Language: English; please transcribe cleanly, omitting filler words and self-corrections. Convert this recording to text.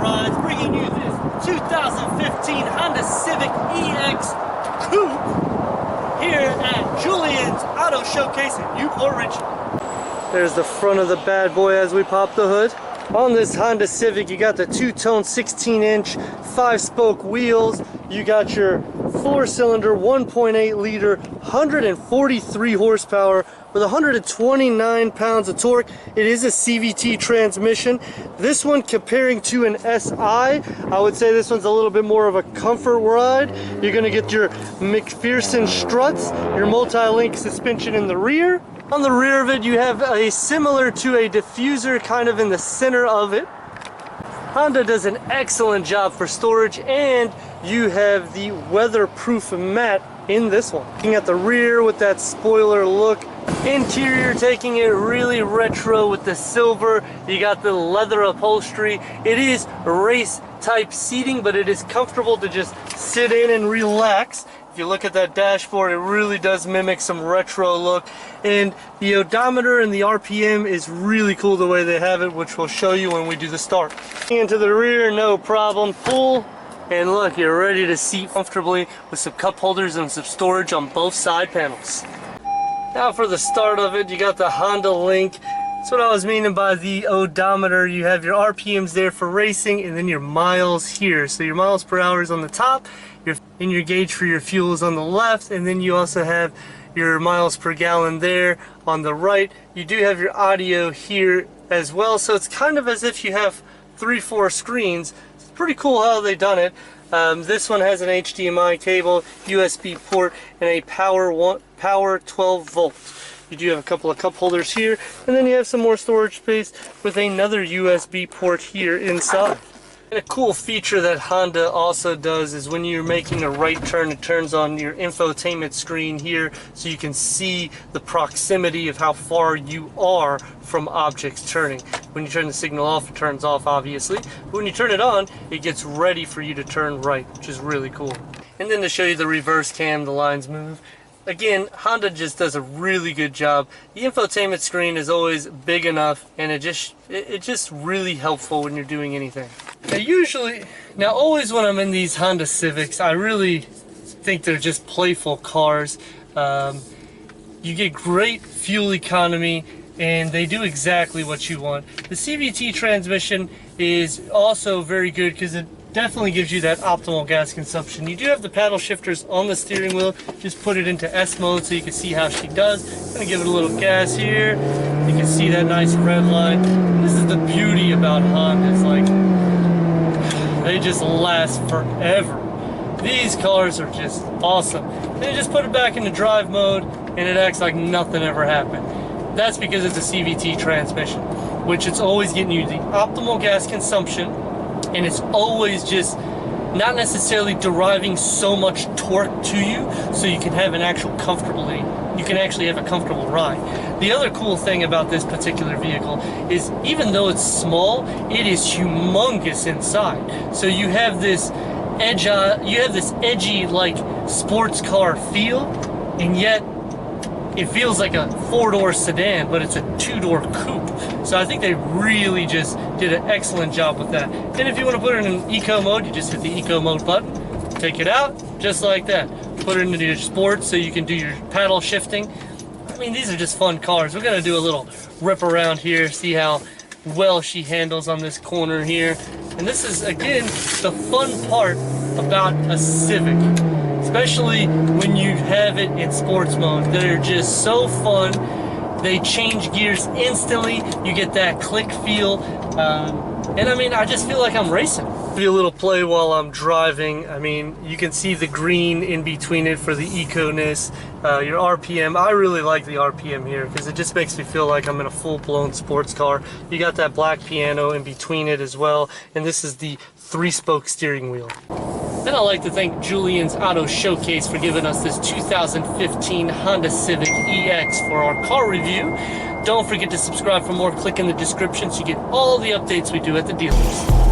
Rides, bringing you this 2015 Honda Civic EX Coupe here at Julian's Auto Showcase in Port Richey. There's the front of the bad boy as we pop the hood. On this Honda Civic, you got the two-tone 16-inch 5-spoke wheels. You got your 4-cylinder 1.8 liter 143 horsepower with 129 pounds of torque. It is a CVT transmission. This one, comparing to an SI, I would say this one's a little bit more of a comfort ride. You're going to get your McPherson struts, your multi-link suspension in the rear. On the rear of it, you have a similar to a diffuser kind of in the center of it. Honda does an excellent job for storage, and you have the weatherproof mat in this one. Looking at the rear with that spoiler look. Interior, taking it really retro with the silver. You got the leather upholstery. It is race type seating, but it is comfortable to just sit in and relax. If you look at that dashboard, it really does mimic some retro look. And the odometer and the RPM is really cool the way they have it, which we'll show you when we do the start. Into the rear, no problem. Pull, and look, you're ready to seat comfortably with some cup holders and some storage on both side panels. Now for the start of it, you got the Honda Link. That's what I was meaning by the odometer. You have your RPMs there for racing, and then your miles here. So your miles per hour is on the top, and your gauge for your fuel is on the left, and then you also have your miles per gallon there on the right. You do have your audio here as well, so it's kind of as if you have 3-4 screens. It's pretty cool how they done it. This one has an HDMI cable, USB port, and a power 12 volt. You do have a couple of cup holders here, and then you have some more storage space with another USB port here inside. And a cool feature that Honda also does is when you're making a right turn, it turns on your infotainment screen here so you can see the proximity of how far you are from objects turning. When you turn the signal off, it turns off, obviously. But when you turn it on, it gets ready for you to turn right, which is really cool. And then to show you the reverse cam, the lines move. Again, Honda just does a really good job. The infotainment screen is always big enough, and it's just really helpful when you're doing anything. Now always when I'm in these Honda Civics, I really think they're just playful cars. You get great fuel economy, and they do exactly what you want. The CVT transmission is also very good because it definitely gives you that optimal gas consumption. You do have the paddle shifters on the steering wheel. Just put it into S mode so you can see how she does. I'm gonna give it a little gas here. You can see that nice red line. This is the beauty about Hondas. Like, they just last forever. These cars are just awesome. Then you just put it back into drive mode and it acts like nothing ever happened. That's because it's a CVT transmission, which it's always getting you the optimal gas consumption, and it's always just not necessarily deriving so much torque to you so you can have actually have a comfortable ride. The other cool thing about this particular vehicle is even though it's small, it is humongous inside. So you have this edgy like sports car feel, and yet it feels like a 4-door sedan, but it's a 2-door coupe. So I think they really just did an excellent job with that. And if you want to put it in eco mode, you just hit the eco mode button, take it out, just like that. Put it into your sports so you can do your paddle shifting. I mean, these are just fun cars. We're going to do a little rip around here, see how well she handles on this corner here. And this is, again, the fun part about a Civic. Especially when you have it in sports mode. They're just so fun. They change gears instantly. You get that click feel. And I mean, I just feel like I'm racing. Give you a little play while I'm driving. I mean, you can see the green in between it for the eco-ness. Your RPM, I really like the RPM here because it just makes me feel like I'm in a full-blown sports car. You got that black piano in between it as well. And this is the 3-spoke steering wheel. And I'd like to thank Julian's Auto Showcase for giving us this 2015 Honda Civic EX for our car review. Don't forget to subscribe for more. Click in the description so you get all the updates we do at the dealers.